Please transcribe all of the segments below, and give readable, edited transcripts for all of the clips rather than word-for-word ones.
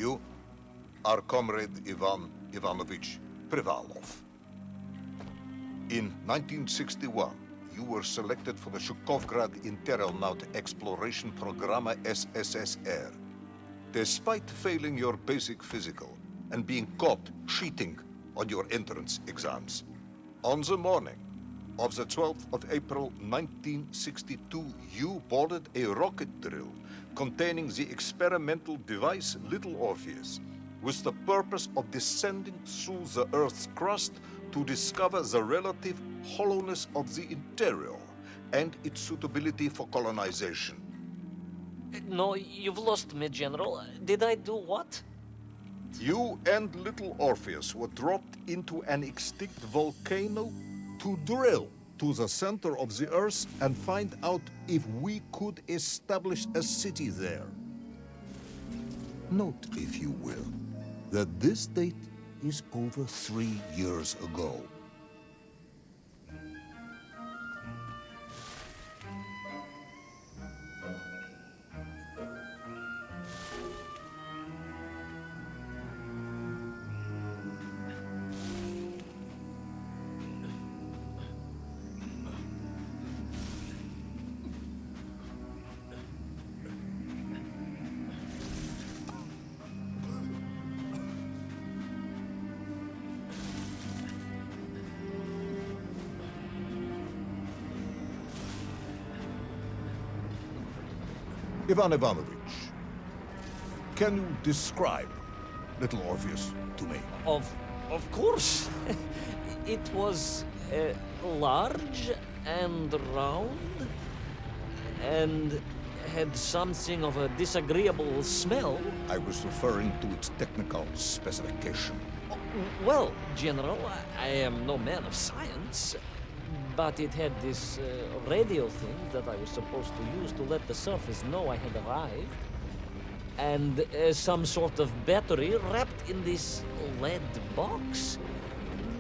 You are Comrade Ivan Ivanovich Privalov. In 1961, you were selected for the Shukovgrad Interonaut Exploration Programma SSSR. Despite failing your basic physical and being caught cheating on your entrance exams, on the morning of the 12th of April 1962, you boarded a rocket drill containing the experimental device Little Orpheus, with the purpose of descending through the Earth's crust to discover the relative hollowness of the interior and its suitability for colonization. No, you've lost me, General. Did I do what? You and Little Orpheus were dropped into an extinct volcano to drill to the center of the Earth and find out if we could establish a city there. Note, if you will, that this date is over 3 years ago. Ivan Ivanovich, can you describe Little Orpheus to me? Of course. It was large and round and had something of a disagreeable smell. I was referring to its technical specification. Well, General, I am no man of science, but it had this radio thing that I was supposed to use to let the surface know I had arrived, and some sort of battery wrapped in this lead box.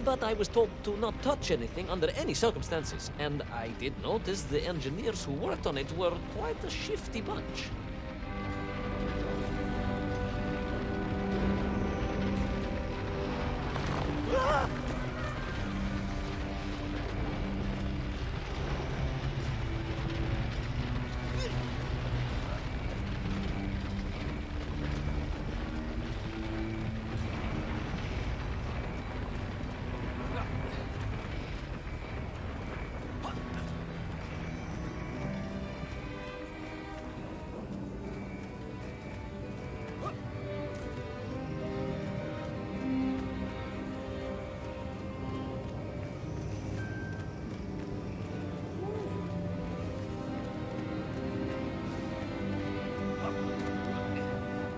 But I was told to not touch anything under any circumstances, and I did notice the engineers who worked on it were quite a shifty bunch.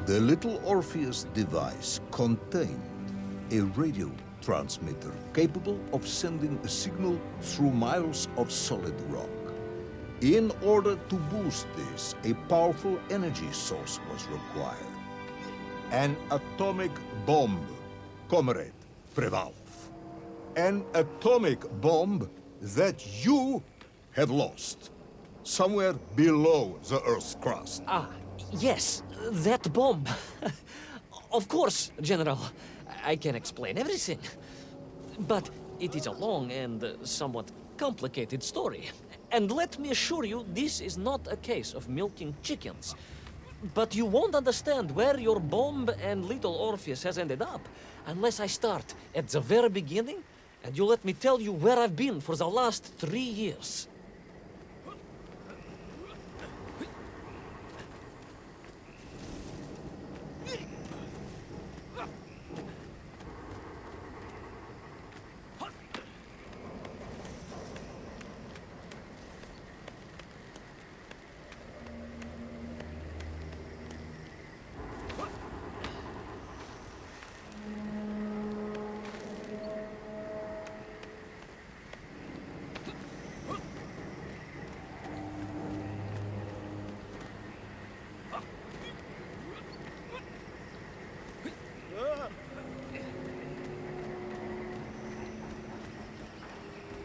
The Little Orpheus device contained a radio transmitter capable of sending a signal through miles of solid rock. In order to boost this, a powerful energy source was required. An atomic bomb, Comrade Privalov. An atomic bomb that you have lost somewhere below the Earth's crust. Ah, yes, that bomb. Of course, General. I can explain everything. But it is a long and somewhat complicated story. And let me assure you, this is not a case of milking chickens. But you won't understand where your bomb and Little Orpheus has ended up unless I start at the very beginning and you let me tell you where I've been for the last 3 years.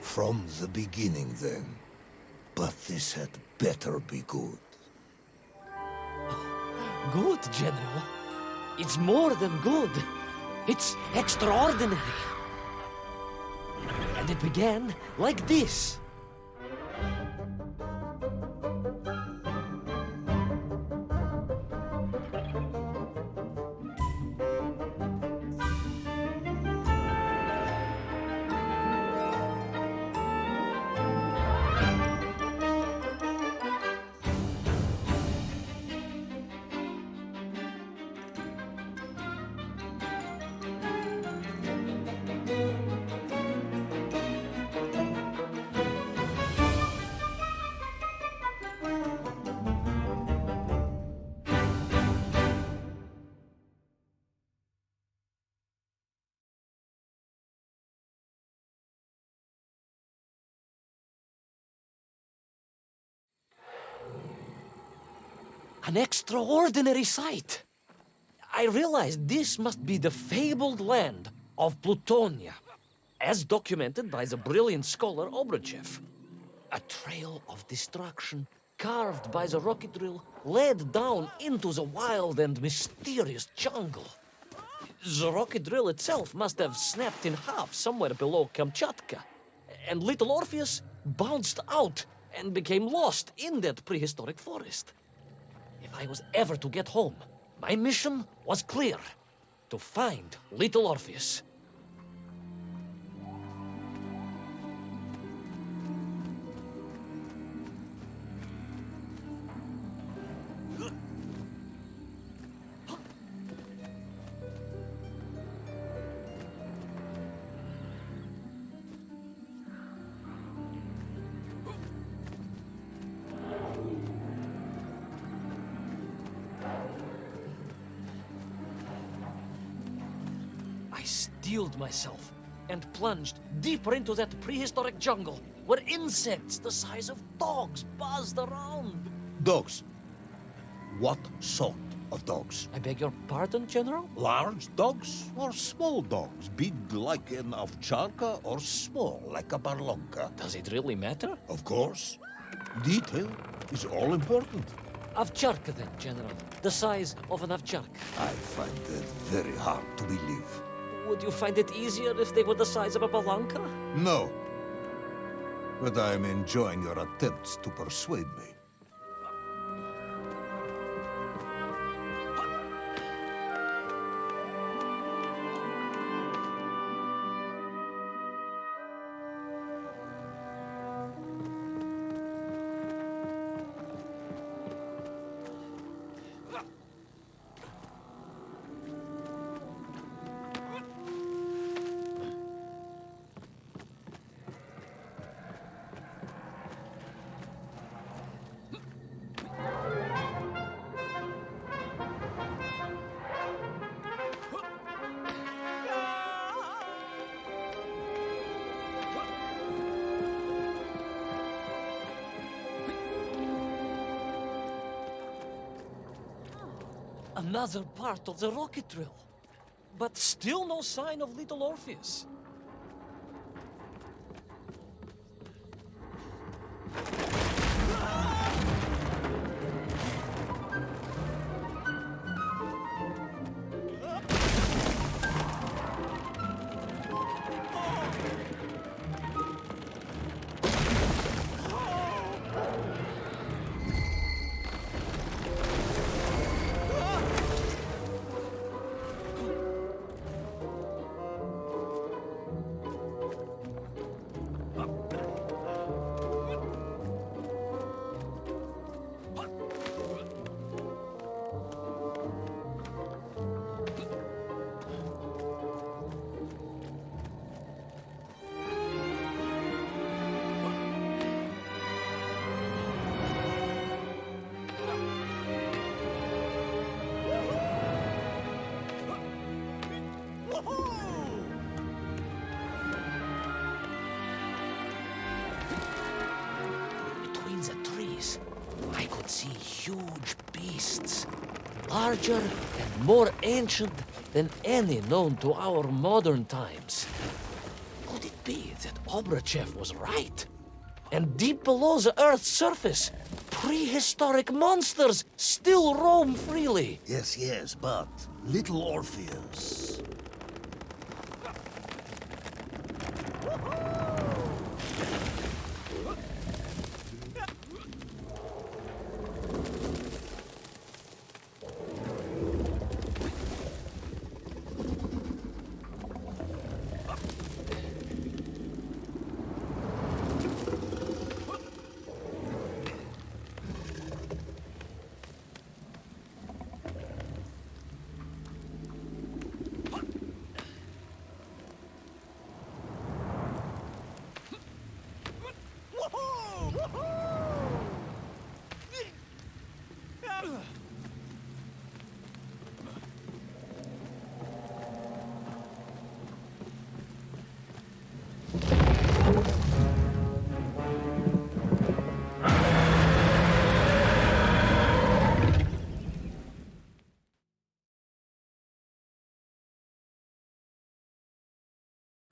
From the beginning, then. But this had better be good. Good, General. It's more than good. It's extraordinary. And it began like this. An extraordinary sight. I realized this must be the fabled land of Plutonia, as documented by the brilliant scholar Obruchev. A trail of destruction carved by the rocket drill led down into the wild and mysterious jungle. The rocket drill itself must have snapped in half somewhere below Kamchatka, and little Orpheus bounced out and became lost in that prehistoric forest. If I was ever to get home, my mission was clear: to find little Orpheus. I steeled myself and plunged deeper into that prehistoric jungle where insects the size of dogs buzzed around. Dogs. What sort of dogs? I beg your pardon, General? Large dogs or small dogs? Big like an ovcharka or small like a barlonka? Does it really matter? Of course. Detail is all important. Ovcharka then, General. The size of an ovcharka. I find that very hard to believe. Would you find it easier if they were the size of a balanka? No. But I am enjoying your attempts to persuade me. Another part of the rocket drill. But still no sign of little Orpheus. Between the trees, I could see huge beasts, larger and more ancient than any known to our modern times. Could it be that Obruchev was right? And deep below the Earth's surface, prehistoric monsters still roam freely. Yes, but little Orpheus.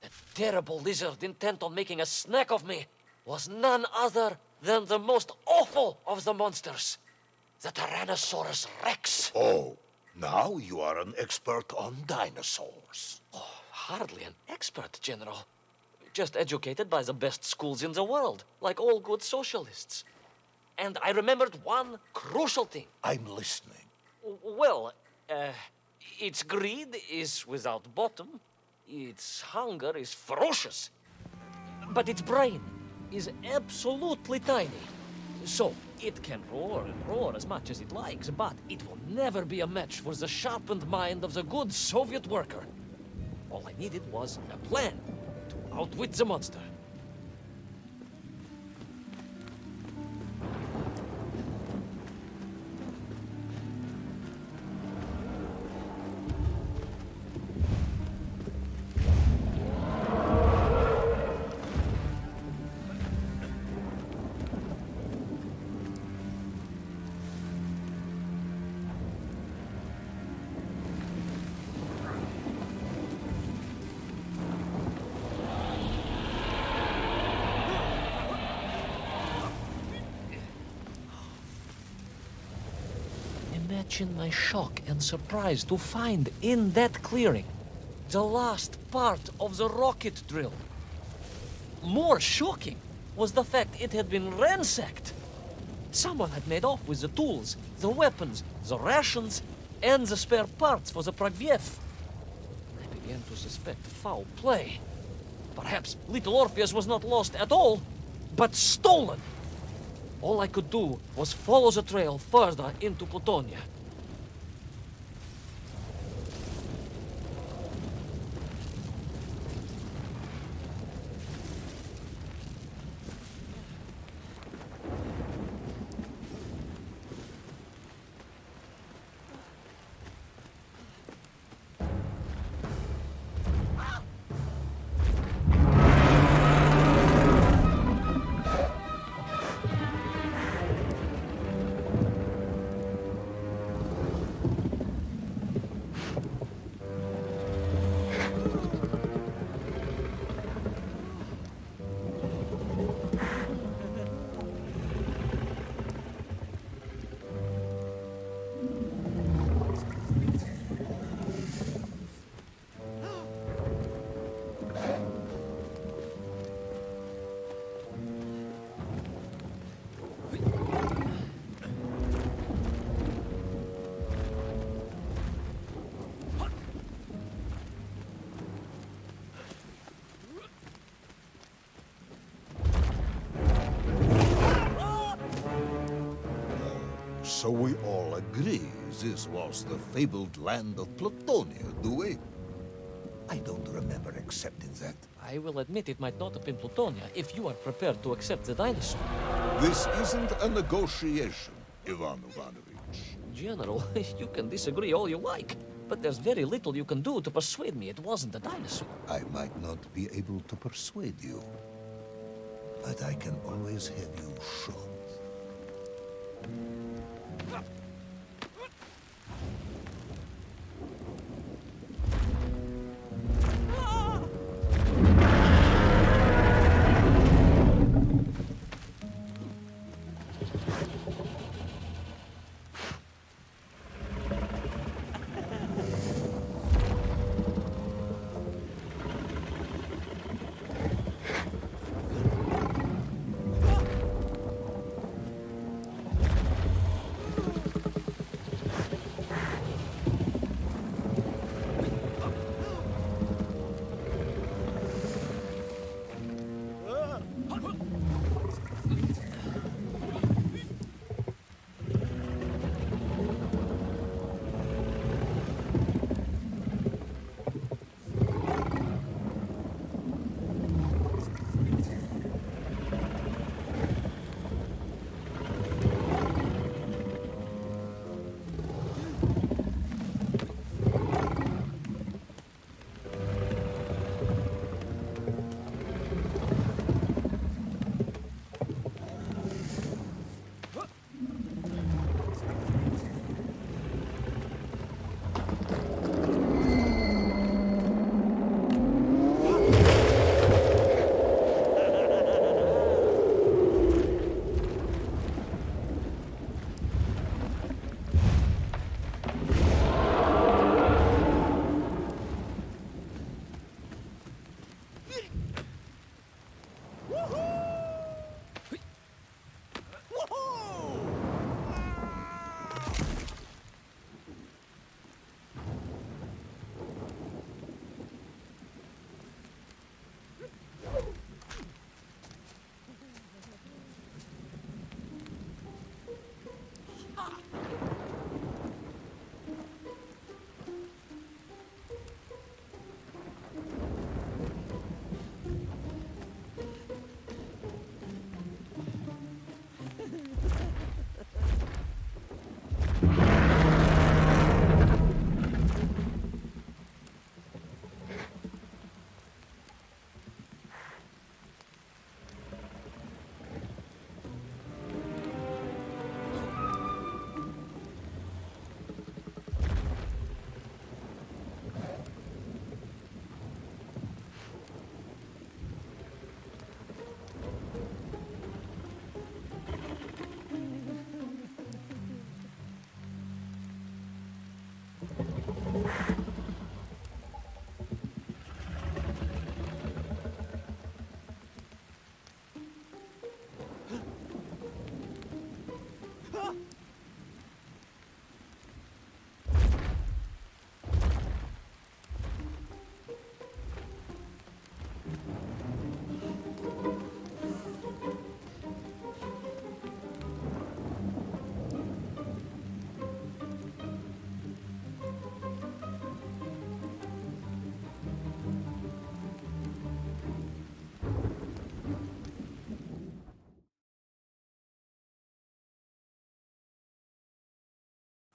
The terrible lizard intent on making a snack of me was none other than the most awful of the monsters, the Tyrannosaurus Rex. Oh, now you are an expert on dinosaurs. Oh, hardly an expert, General. Just educated by the best schools in the world, like all good socialists. And I remembered one crucial thing. I'm listening. Well, its greed is without bottom, its hunger is ferocious, but its brain is absolutely tiny. So, it can roar and roar as much as it likes, but it will never be a match for the sharpened mind of the good Soviet worker. All I needed was a plan to outwit the monster. Imagine my shock and surprise to find in that clearing the last part of the rocket drill. More shocking was the fact it had been ransacked. Someone had made off with the tools, the weapons, the rations, and the spare parts for the Pragviev. I began to suspect foul play. Perhaps little Orpheus was not lost at all, but stolen. All I could do was follow the trail further into Plutonia. So we all agree this was the fabled land of Plutonia, do we? I don't remember accepting that. I will admit it might not have been Plutonia if you are prepared to accept the dinosaur. This isn't a negotiation, Ivan Ivanovich. General, you can disagree all you like, but there's very little you can do to persuade me it wasn't a dinosaur. I might not be able to persuade you, but I can always have you shot.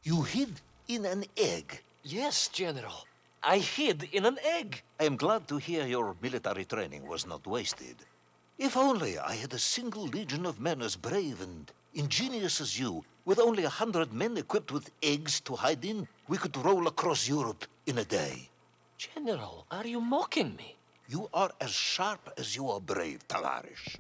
You hid in an egg. Yes, General. I hid in an egg. I am glad to hear your military training was not wasted. If only I had a single legion of men as brave and ingenious as you, with only 100 men equipped with eggs to hide in, we could roll across Europe in a day. General, are you mocking me? You are as sharp as you are brave, Tavarish.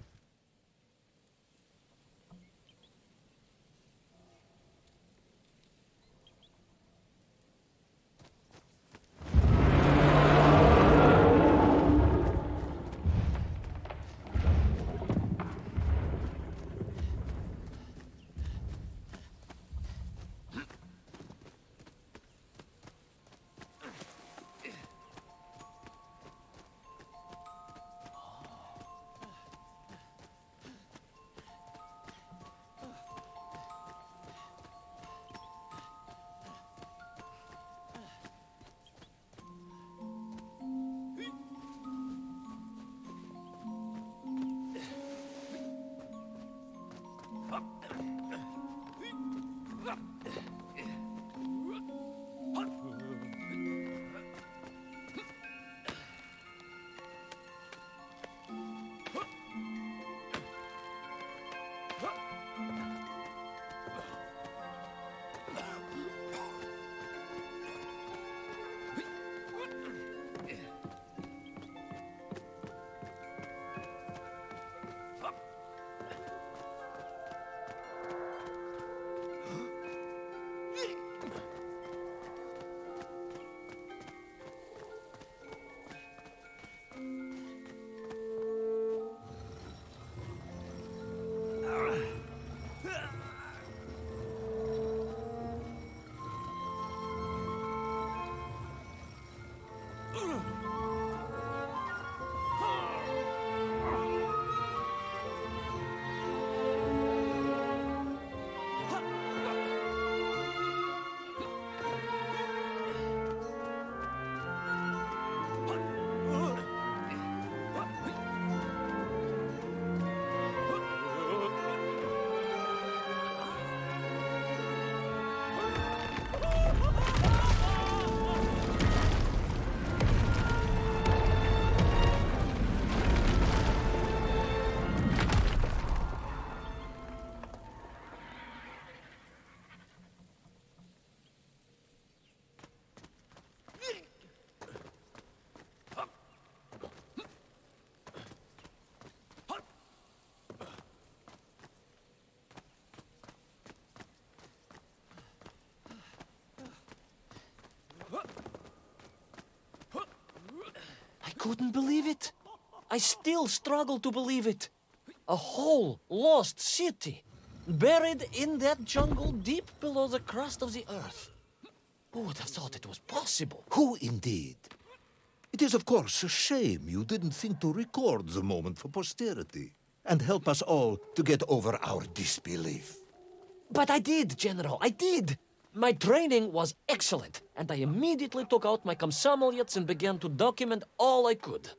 I couldn't believe it. I still struggle to believe it. A whole lost city, buried in that jungle deep below the crust of the earth. Who would have thought it was possible? Who indeed? It is, of course, a shame you didn't think to record the moment for posterity and help us all to get over our disbelief. But I did, General, I did. My training was excellent, and I immediately took out my komsomolets and began to document all I could.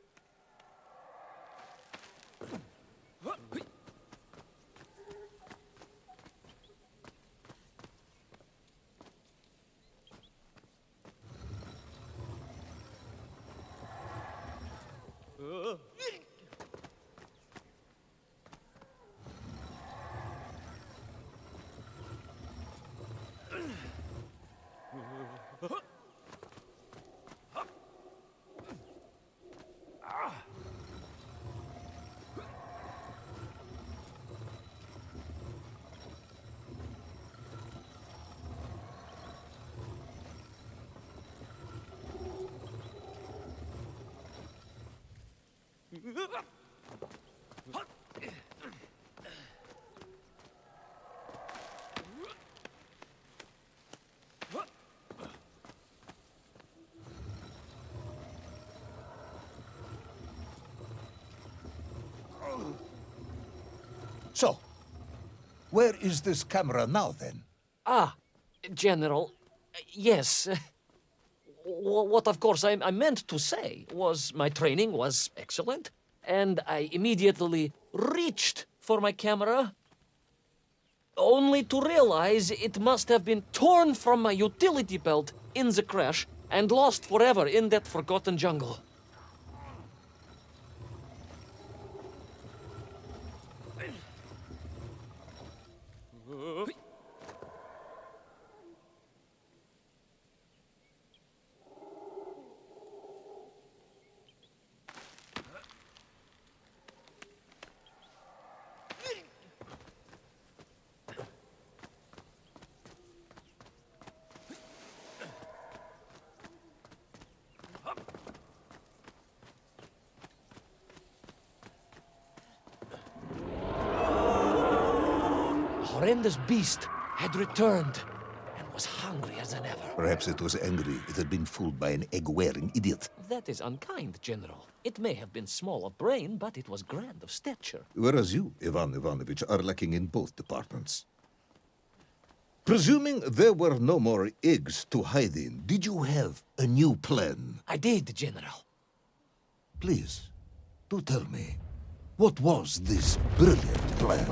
So, where is this camera now, then? Ah, General, yes. What, of course, I meant to say was my training was excellent, and I immediately reached for my camera. only to realize it must have been torn from my utility belt in the crash and lost forever in that forgotten jungle. Horrendous beast had returned and was hungrier than ever. Perhaps it was angry it had been fooled by an egg-wearing idiot. That is unkind, General. It may have been small of brain, but it was grand of stature. Whereas you, Ivan Ivanovich, are lacking in both departments. Presuming there were no more eggs to hide in, Did you have a new plan? I did, General. Please, do tell me, what was this brilliant plan?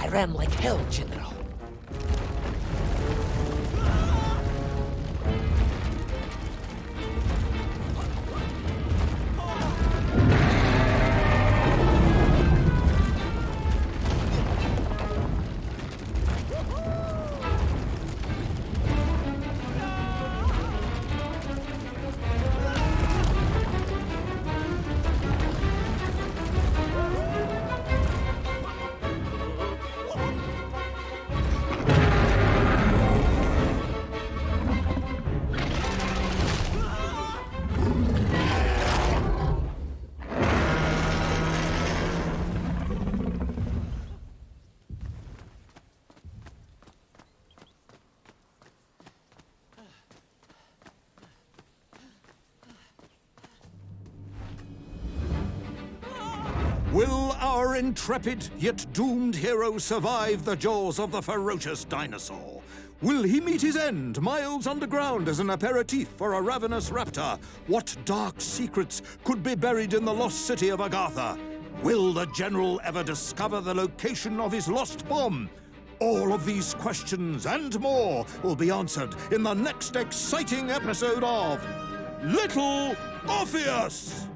I ran like hell, General. Will our intrepid yet doomed hero survive the jaws of the ferocious dinosaur? Will he meet his end miles underground as an aperitif for a ravenous raptor? What dark secrets could be buried in the lost city of Agatha? Will the general ever discover the location of his lost bomb? All of these questions and more will be answered in the next exciting episode of Little Orpheus!